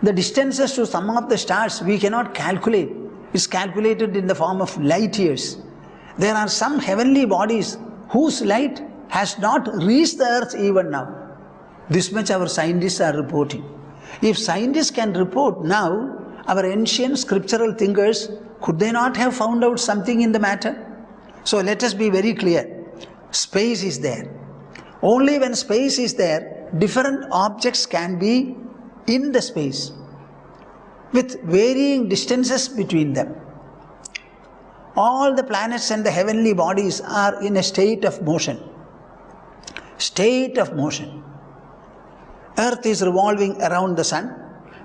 The distances to some of the stars we cannot calculate. It's calculated in the form of light years. There are some heavenly bodies whose light has not reached the earth even now. This much our scientists are reporting. If scientists can report now, our ancient scriptural thinkers, could they not have found out something in the matter? So let us be very clear. Space is there. Only when space is there, different objects can be in the space with varying distances between them. All the planets and the heavenly bodies are in a state of motion. State of motion. Earth is revolving around the sun.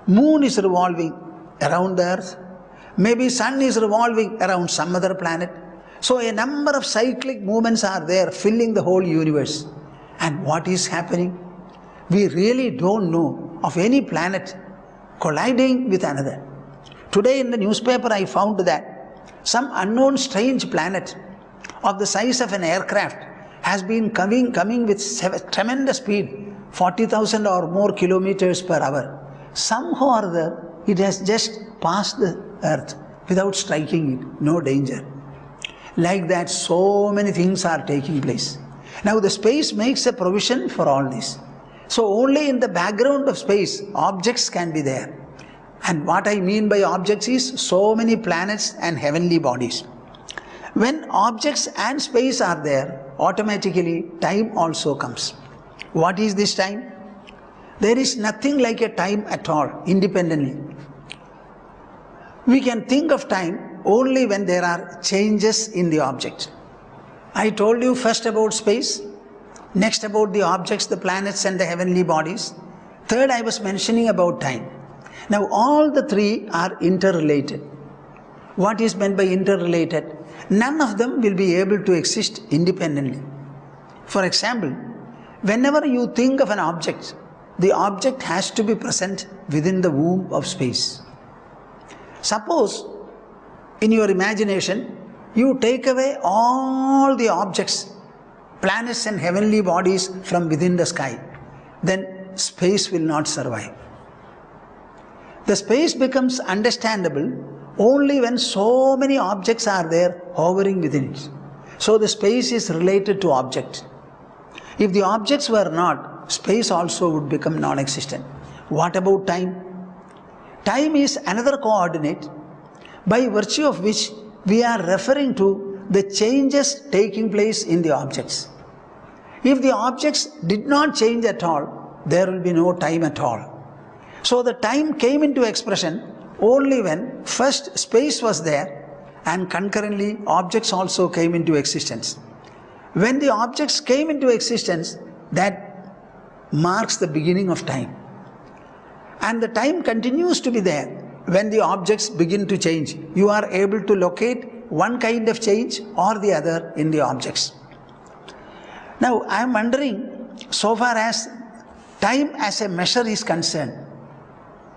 Moon is revolving around the earth. Maybe sun is revolving around some other planet. So a number of cyclic movements are there filling the whole universe. And what is happening? We really don't know of any planet colliding with another. Today in the newspaper I found that some unknown strange planet of the size of an aircraft has been coming with tremendous speed, 40,000 or more kilometers per hour. Somehow or other, it has just passed the earth without striking it, no danger. Like that, so many things are taking place. Now the space makes a provision for all this. So only in the background of space, objects can be there. And what I mean by objects is so many planets and heavenly bodies. When objects and space are there, automatically time also comes. What is this time? There is nothing like a time at all, independently. We can think of time only when there are changes in the object. I told you first about space, next about the objects, the planets and the heavenly bodies. Third, I was mentioning about time. Now all the three are interrelated. What is meant by interrelated? None of them will be able to exist independently. For example, whenever you think of an object, the object has to be present within the womb of space. Suppose, in your imagination, you take away all the objects, planets and heavenly bodies from within the sky, then space will not survive. The space becomes understandable only when so many objects are there hovering within it. So the space is related to object. If the objects were not, space also would become non-existent. What about time? Time is another coordinate by virtue of which we are referring to the changes taking place in the objects. If the objects did not change at all, there will be no time at all. So the time came into expression only when first space was there and concurrently objects also came into existence. When the objects came into existence, that marks the beginning of time. And the time continues to be there when the objects begin to change. You are able to locate one kind of change or the other in the objects. Now I am wondering, so far as time as a measure is concerned,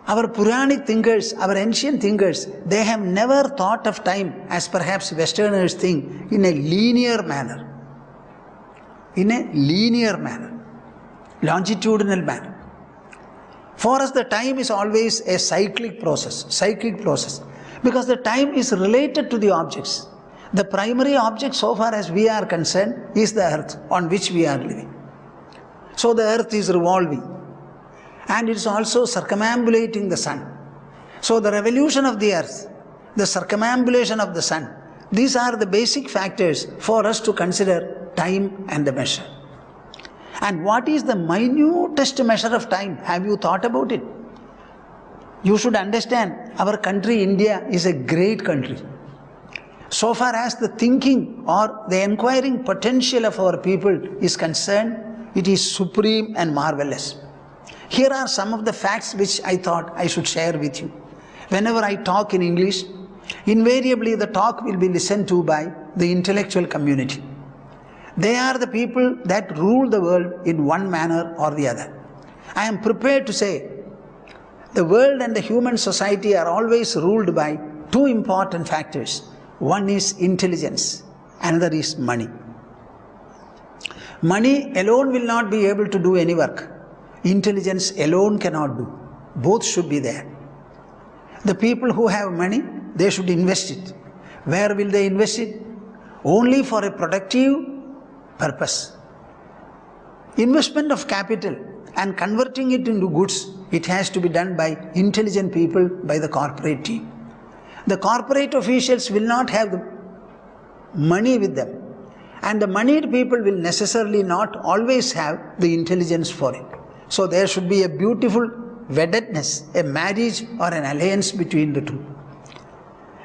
our Puranic thinkers, our ancient thinkers, they have never thought of time as perhaps Westerners think, in a linear manner. In a linear manner, longitudinal manner. For us, the time is always a cyclic process, because the time is related to the objects. The primary object, so far as we are concerned, is the earth on which we are living. So the earth is revolving. And it is also circumambulating the sun. So the revolution of the earth, the circumambulation of the sun, these are the basic factors for us to consider time and the measure. And what is the minutest measure of time? Have you thought about it? You should understand, our country, India, is a great country. So far as the thinking or the inquiring potential of our people is concerned, it is supreme and marvelous. Here are some of the facts which I thought I should share with you. Whenever I talk in English, invariably the talk will be listened to by the intellectual community. They are the people that rule the world in one manner or the other. I am prepared to say, the world and the human society are always ruled by two important factors. One is intelligence, another is money. Money alone will not be able to do any work. Intelligence alone cannot do. Both should be there. The people who have money, they should invest it. Where will they invest it? Only for a productive purpose. Investment of capital and converting it into goods, it has to be done by intelligent people, by the corporate team. The corporate officials will not have the money with them, and the moneyed people will necessarily not always have the intelligence for it. So there should be a beautiful weddedness, a marriage or an alliance between the two.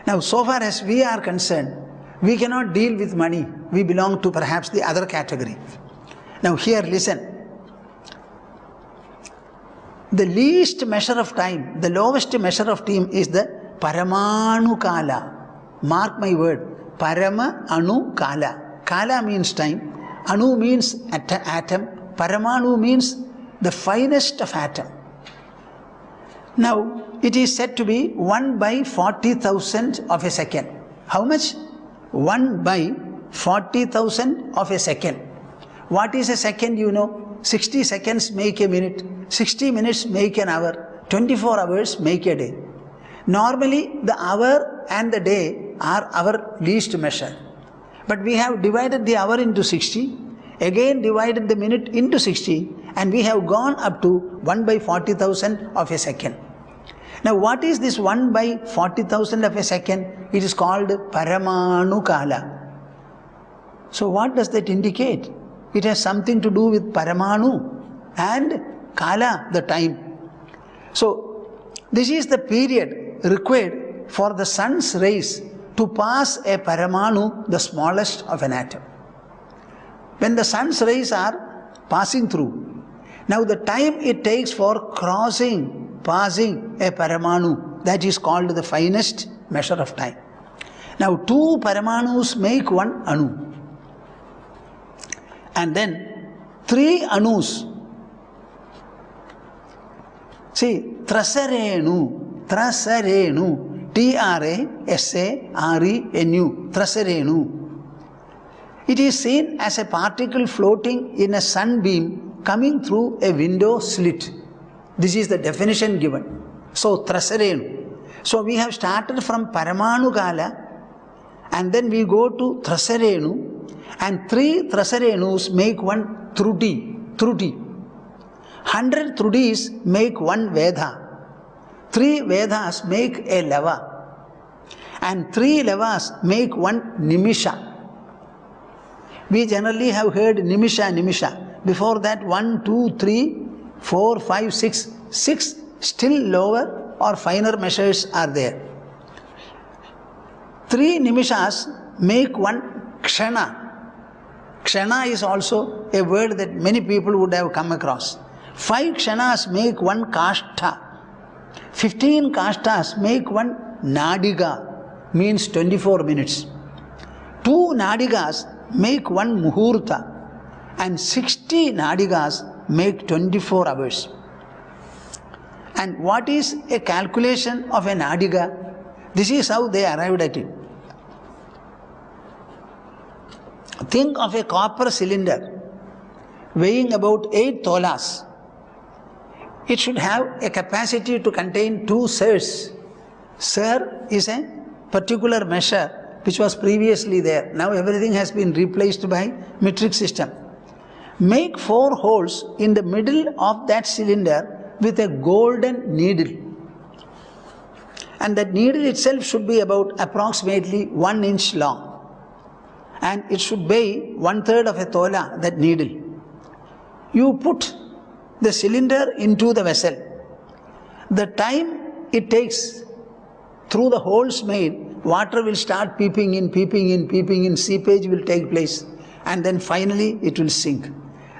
Now, so far as we are concerned, we cannot deal with money. We belong to perhaps the other category. Now here listen. The least measure of time, the lowest measure of time is the Paramanu Kala. Mark my word, Parama Anu Kala. Kala means time, Anu means atom, Paramanu means the finest of atom. Now, it is said to be 1 by 40,000 of a second. How much? 1 by 40,000 of a second. What is a second, you know? 60 seconds make a minute, 60 minutes make an hour, 24 hours make a day. Normally, the hour and the day are our least measure. But we have divided the hour into 60, again divided the minute into 60, and we have gone up to 1 by 40,000 of a second. Now, what is this 1 by 40,000 of a second? It is called Paramanu Kala. So, what does that indicate? It has something to do with Paramanu and Kala, the time. So, this is the period required for the sun's rays to pass a Paramanu, the smallest of an atom. When the sun's rays are passing through, now the time it takes for passing a Paramanu, that is called the finest measure of time. Now 2 Paramanus make 1 Anu. And then 3 Anus. See, Trasarenu, T-R-A-S-A-R-E-N-U, Trasarenu. It is seen as a particle floating in a sunbeam coming through a window slit. This is the definition given. So, Trasarenu. So, we have started from Paramanu Kala, and then we go to Trasarenu, and 3 Trasarenus make 1 Truti. 100 Trutis make 1 Veda. 3 Vedas make a Lava, and 3 Lavas make 1 Nimisha. We generally have heard Nimisha. Before that 1, 2, 3, 4, 5, 6. 6 still lower or finer measures are there. 3 Nimishas make 1 Kshana. Kshana is also a word that many people would have come across. 5 Kshanas make 1 Kashta. 15 Kashtas make 1 Nadiga, means 24 minutes. 2 Nadigas make 1 Muhurta, and 60 Nadigas make 24 hours. And what is a calculation of a Nadiga? This is how they arrived at it. Think of a copper cylinder weighing about 8 tolas. It should have a capacity to contain 2 sers. Ser is a particular measure which was previously there. Now everything has been replaced by metric system. Make 4 holes in the middle of that cylinder with a golden needle. And that needle itself should be about approximately 1 inch long. And it should weigh 1/3 of a tola, that needle. You put the cylinder into the vessel. The time it takes through the holes made, water will start peeping in, seepage will take place, and then finally it will sink.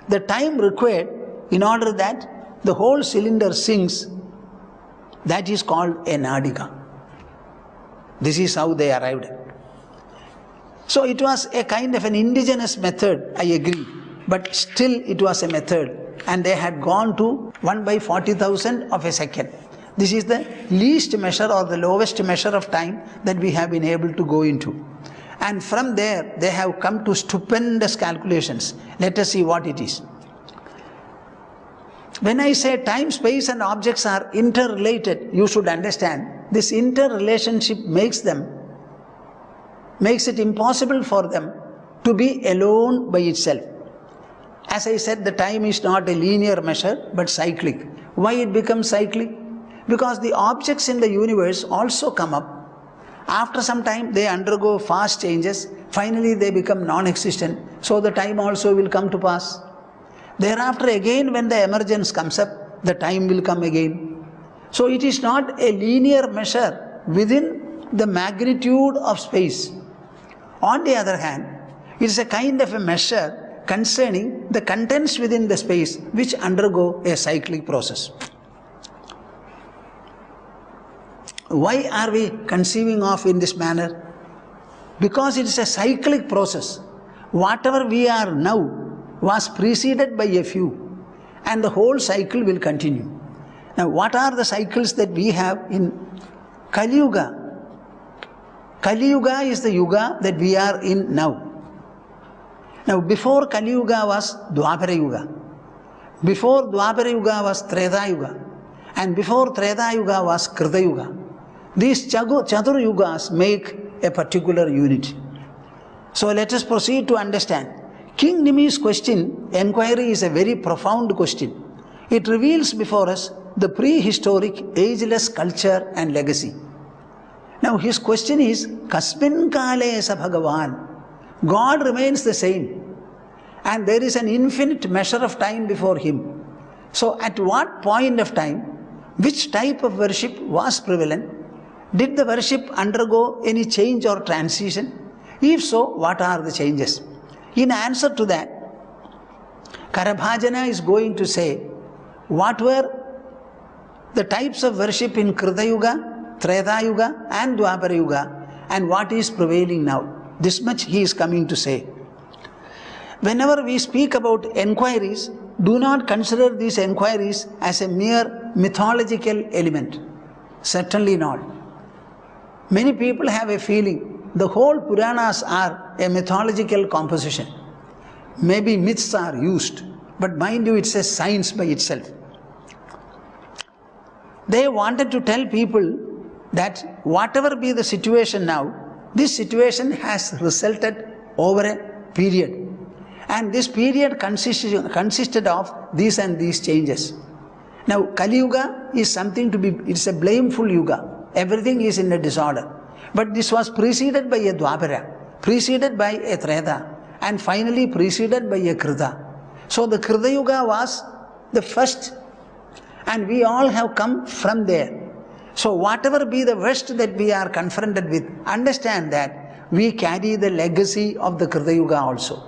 The time required in order that the whole cylinder sinks, that is called a Nadika. This is how they arrived at. So it was a kind of an indigenous method, I agree, but still it was a method, and they had gone to 1 by 40,000 of a second. This is the least measure or the lowest measure of time that we have been able to go into. And from there, they have come to stupendous calculations. Let us see what it is. When I say time, space and objects are interrelated, you should understand this interrelationship makes it impossible for them to be alone by itself. As I said, the time is not a linear measure but cyclic. Why it becomes cyclic? Because the objects in the universe also come up. After some time they undergo fast changes. Finally they become non-existent. So the time also will come to pass. Thereafter again, when the emergence comes up, the time will come again. So it is not a linear measure within the magnitude of space. On the other hand, it is a kind of a measure concerning the contents within the space which undergo a cyclic process. Why are we conceiving of in this manner? Because it is a cyclic process. Whatever we are now was preceded by a few, and the whole cycle will continue. Now, what are the cycles that we have in Kali Yuga? Kali Yuga is the Yuga that we are in now. Now, before Kali Yuga was Dwapara Yuga. Before Dwapara Yuga was Treta Yuga. And before Treta Yuga was Krita Yuga. These Chatur Yugas make a particular unit. So let us proceed to understand. King Nimi's inquiry is a very profound question. It reveals before us the prehistoric, ageless culture and legacy. Now his question is, Kasmin Kale sa Bhagavan? God remains the same. And there is an infinite measure of time before him. So at what point of time, which type of worship was prevalent? Did the worship undergo any change or transition? If so, what are the changes? In answer to that, Karabhajana is going to say what were the types of worship in Krita Yuga, Treta Yuga and Dwapara Yuga, and what is prevailing now. This much he is coming to say. Whenever we speak about enquiries, do not consider these enquiries as a mere mythological element. Certainly not. Many people have a feeling the whole Puranas are a mythological composition. Maybe myths are used, but mind you, it's a science by itself. They wanted to tell people that whatever be the situation now, this situation has resulted over a period. And this period consisted of these and these changes. Now, Kali Yuga is something to be, it's a blameful Yuga. Everything is in a disorder. But this was preceded by a Dwapara, preceded by a Treta, and finally preceded by a Krita. So the Krita Yuga was the first, and we all have come from there. So whatever be the worst that we are confronted with, understand that we carry the legacy of the Krita Yuga also.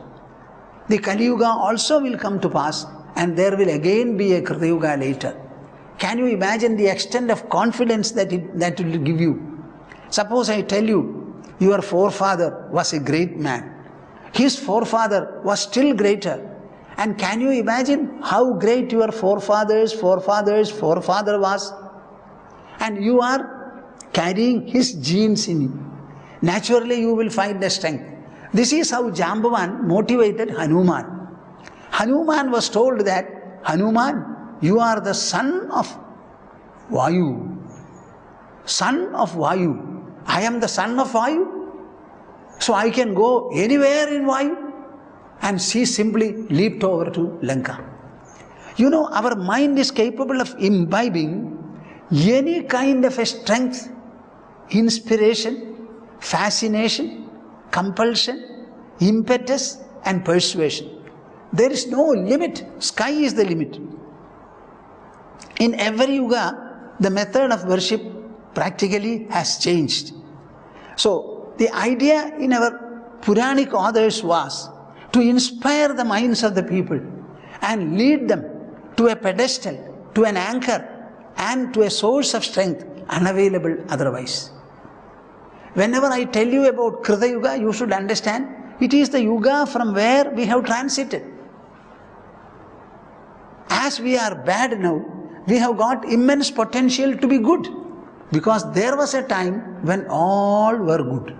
The Kali Yuga also will come to pass, and there will again be a Krita Yuga later. Can you imagine the extent of confidence that will give you? Suppose I tell you, your forefather was a great man. His forefather was still greater. And can you imagine how great your forefather's forefather was? And you are carrying his genes in you. Naturally you will find the strength. This is how Jambavan motivated Hanuman. Hanuman was told that, Hanuman, you are the son of Vayu. Son of Vayu. I am the son of Vayu. So I can go anywhere in Vayu. And she simply leaped over to Lanka. You know, our mind is capable of imbibing any kind of a strength, inspiration, fascination, compulsion, impetus and persuasion. There is no limit. Sky is the limit. In every yuga, the method of worship practically has changed. So, the idea in our Puranic authors was to inspire the minds of the people and lead them to a pedestal, to an anchor, and to a source of strength unavailable otherwise. Whenever I tell you about Krita Yuga, you should understand it is the yuga from where we have transited. As we are bad now, we have got immense potential to be good, because there was a time when all were good.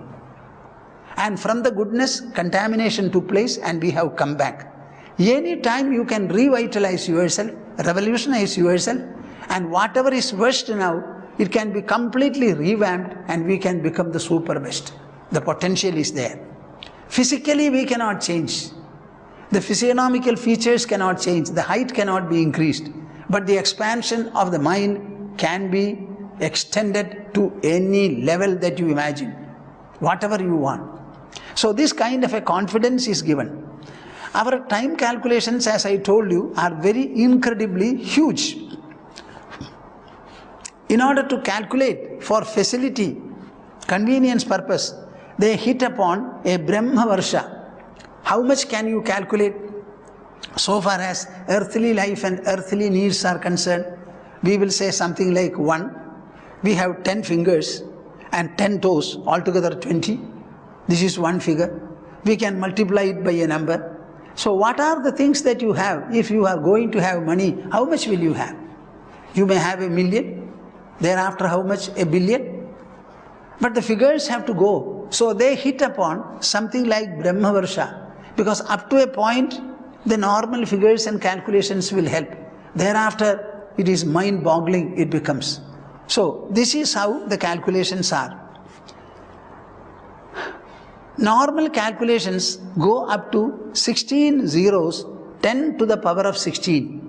And from the goodness, contamination took place and we have come back. Any time you can revitalize yourself, revolutionize yourself, and whatever is worst now, it can be completely revamped and we can become the super best. The potential is there. Physically we cannot change. The physiognomical features cannot change. The height cannot be increased. But the expansion of the mind can be extended to any level that you imagine. Whatever you want. So this kind of a confidence is given. Our time calculations, as I told you, are very incredibly huge. In order to calculate for facility, convenience purpose, they hit upon a Brahma Varsha. How much can you calculate? So far as earthly life and earthly needs are concerned, we will say something like 1. We have 10 fingers and 10 toes, altogether 20. This is one figure. We can multiply it by a number. So what are the things that you have? If you are going to have money, how much will you have? You may have 1 million. Thereafter how much? 1 billion. But the figures have to go. So they hit upon something like Brahma Varsha. Because up to a point, the normal figures and calculations will help. Thereafter, it is mind-boggling, it becomes. So this is how the calculations are. Normal calculations go up to 16 zeros, 10 to the power of 16.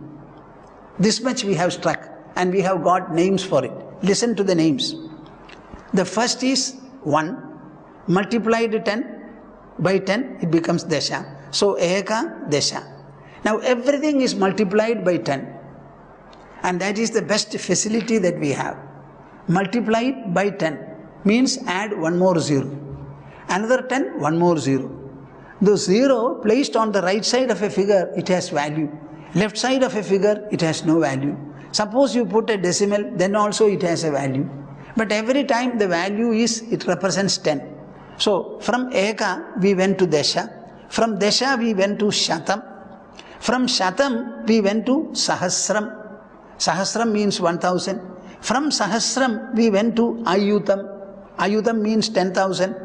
This much we have struck and we have got names for it. Listen to the names. The first is 1. Multiplied 10 by 10, it becomes Dasha. So Eka Dasha. Now everything is multiplied by 10. And that is the best facility that we have. Multiplied by 10 means add 1 more 0. Another 10, 1 more 0. The 0 placed on the right side of a figure, it has value. Left side of a figure, it has no value. Suppose you put a decimal, then also it has a value. But every time the value is, it represents 10. So from Eka we went to Dasha. From Dasha we went to Shatam. From Shatam we went to Sahasram. Sahasram means 1000. From Sahasram we went to Ayutam. Ayutam means 10,000.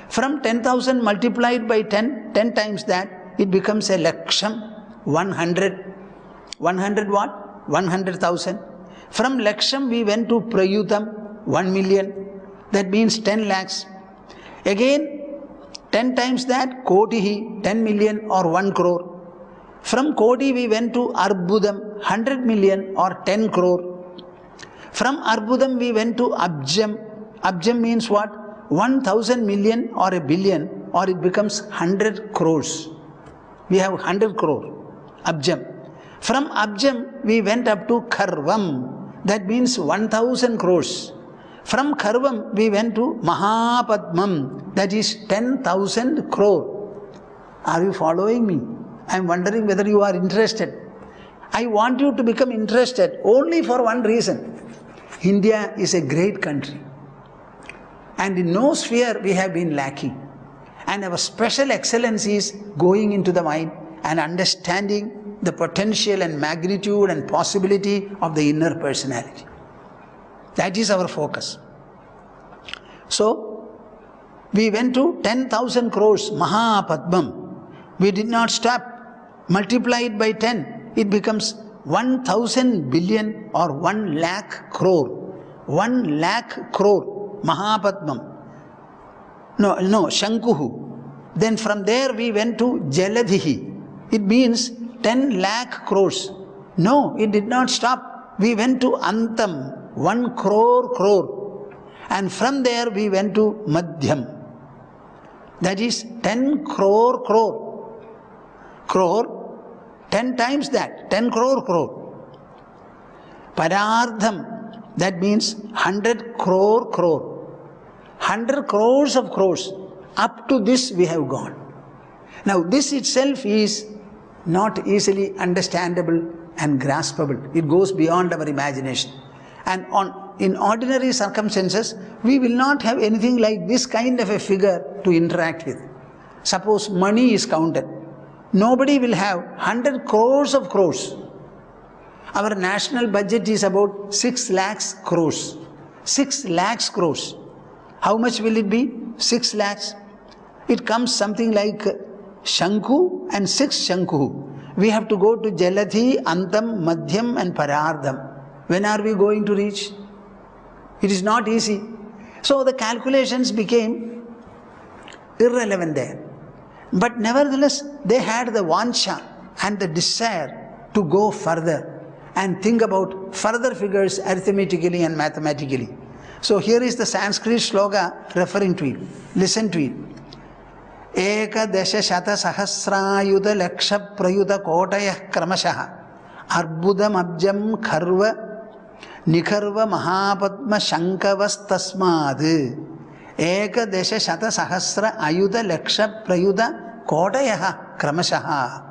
From 10,000 multiplied by 10, 10 times that, it becomes a Laksham, 100. 100 what? 100,000. From Laksham we went to Prayutam, 1 million. That means 10 lakhs. Again, 10 times that, Kotihi, 10 million or 1 crore. From Koti we went to Arbudam, 100 million or 10 crore. From Arbudam we went to Abjam. Abjam means what? 1,000 million or a billion, or it becomes 100 crores. We have 100 crore. Abjam. From Abjam we went up to Karvam. That means 1,000 crores. From Karvam we went to Mahapadmam. That is 10,000 crore. Are you following me? I am wondering whether you are interested. I want you to become interested only for one reason. India is a great country. And in no sphere we have been lacking. And our special excellence is going into the mind and understanding the potential and magnitude and possibility of the inner personality. That is our focus. So, we went to 10,000 crores, Mahapadmam. We did not stop. Multiplied by 10, it becomes 1,000 billion or 1 lakh crore. 1 lakh crore. Mahapadmam. No, Shankuhu. Then from there we went to Jaladhihi. It means 10 lakh crores. No, it did not stop. We went to Antam, 1 crore. And from there we went to Madhyam. That is 10 crore. Crore, 10 times that, 10 crore. Parardham. That means 100 crore. 100 crores of crores. Up to this we have gone. Now this itself is not easily understandable and graspable. It goes beyond our imagination. And in ordinary circumstances, we will not have anything like this kind of a figure to interact with. Suppose money is counted. Nobody will have 100 crores of crores. Our national budget is about 6 lakhs crores. 6 lakhs crores. How much will it be? 6 lakhs. It comes something like Shanku and 6 Shanku. We have to go to Jaladhi, Antam, Madhyam and Parardham. When are we going to reach? It is not easy. So the calculations became irrelevant there. But nevertheless, they had the vansha and the desire to go further and think about further figures arithmetically and mathematically. So here is the Sanskrit shloka referring to it. Listen to it. Eka desha shata sahasrayuda laksha prayuda kotayah kramashaha arbudam abjam kharva nikharva mahapadma shankavas tasmad eka desha shata sahasra ayuda laksha prayuda kotayah kramashaha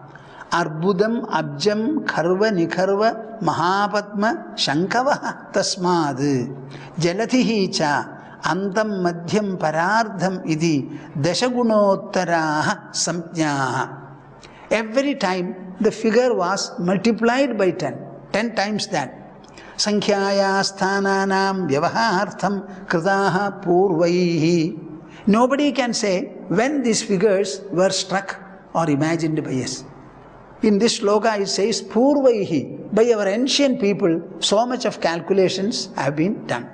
arbudam abjam kharva nikharva mahapadma shankavah tasmad jalatihi cha antam madhyam parardham idi dashagunottaraha samjnaha. Every time the figure was multiplied by 10 times that. Sankhya sthananam vyavahartham kritaha purvaihi. Nobody can say when these figures were struck or imagined by us. In this shloka it says purvaihi, by our ancient people so much of calculations have been done.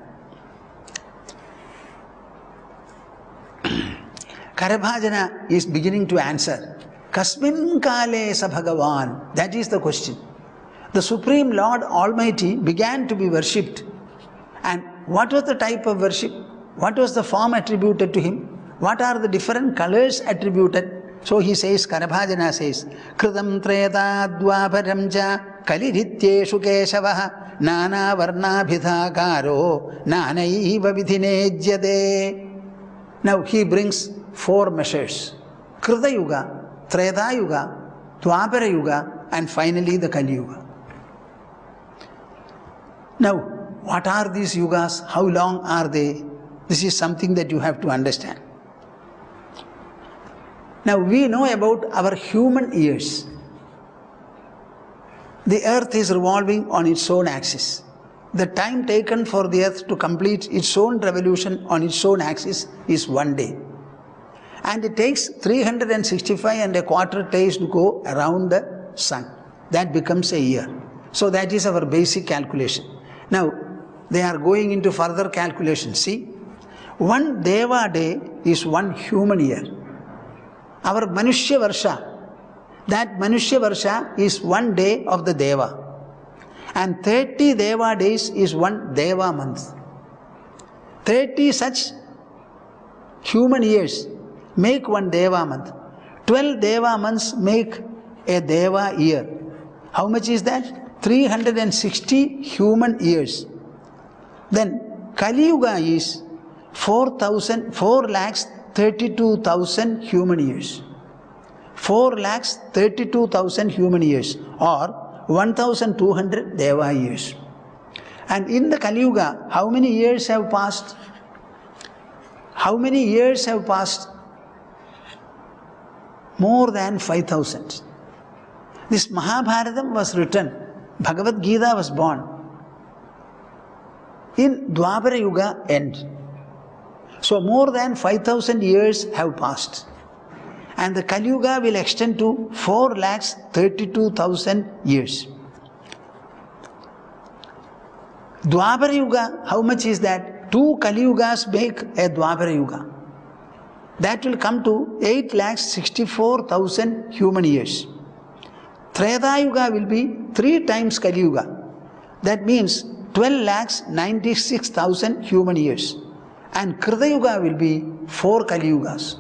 Karabhajana is beginning to answer. Kasmin kale sa Bhagavan? That is the question. The Supreme Lord Almighty began to be worshipped. And what was the type of worship? What was the form attributed to him? What are the different colors attributed? So he says, Karabhajana says, Kritam treta dvaparam ja kalirityeshu keshavaha nana varnabhithakaro nanaiva vidhinejyade. Now he brings 4 measures. Krita Yuga, Treta Yuga, Dwapara Yuga, and finally the Kali Yuga. Now, what are these yugas? How long are they? This is something that you have to understand. Now, we know about our human years. The earth is revolving on its own axis. The time taken for the earth to complete its own revolution on its own axis is 1 day. And it takes 365 and a quarter days to go around the sun. That becomes a year. So that is our basic calculation. Now, they are going into further calculation. See, 1 Deva day is 1 human year. Our Manushya Varsha, that Manushya Varsha is 1 day of the Deva. And 30 Deva days is 1 Deva month. 30 such human years make 1 Deva month. 12 Deva months make a Deva year. How much is that? 360 human years. Then Kali Yuga is 4,32,000 human years. 4,32,000 human years or 1,200 Deva years. And in the Kali Yuga, how many years have passed? How many years have passed? More than 5,000. This Mahabharatam was written, Bhagavad Gita was born in Dwapara Yuga end. So more than 5,000 years have passed. And the Kali Yuga will extend to 4,32,000 years. Dwapara Yuga, how much is that? 2 Kali Yugas make a Dwapara Yuga. That will come to 8,64,000 human years. Treta Yuga will be 3 times Kali Yuga. That means 12,96,000 human years. And Krita Yuga will be 4 Kali Yugas.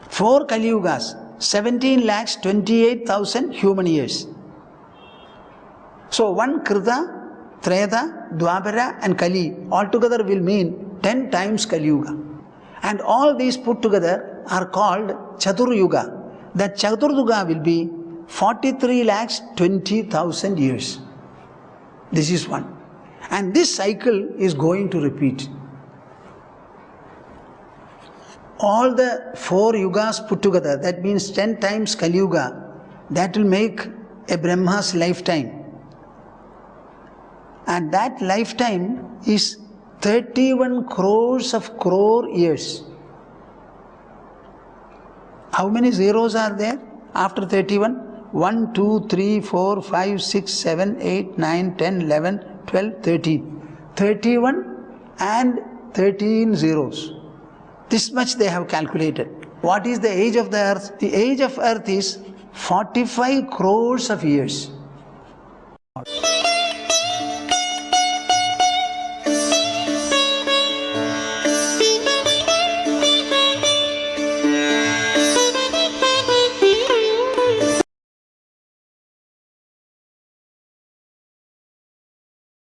4 Kali Yugas, 17,28,000 human years. So 1 Krita, Treta, Dwapara and Kali altogether will mean 10 times Kali Yuga. And all these put together are called Chatur Yuga. That Chatur Yuga will be 43,20,000 years. This is one. And this cycle is going to repeat. All the 4 yugas put together, that means 10 times Kali Yuga, that will make a Brahma's lifetime. And that lifetime is 31 crores of crore years. How many zeros are there after 31? 1, 2, 3, 4, 5, 6, 7, 8, 9, 10, 11, 12, 13. 31 and 13 zeros. This much they have calculated. What is the age of the earth? The age of earth is 45 crores of years.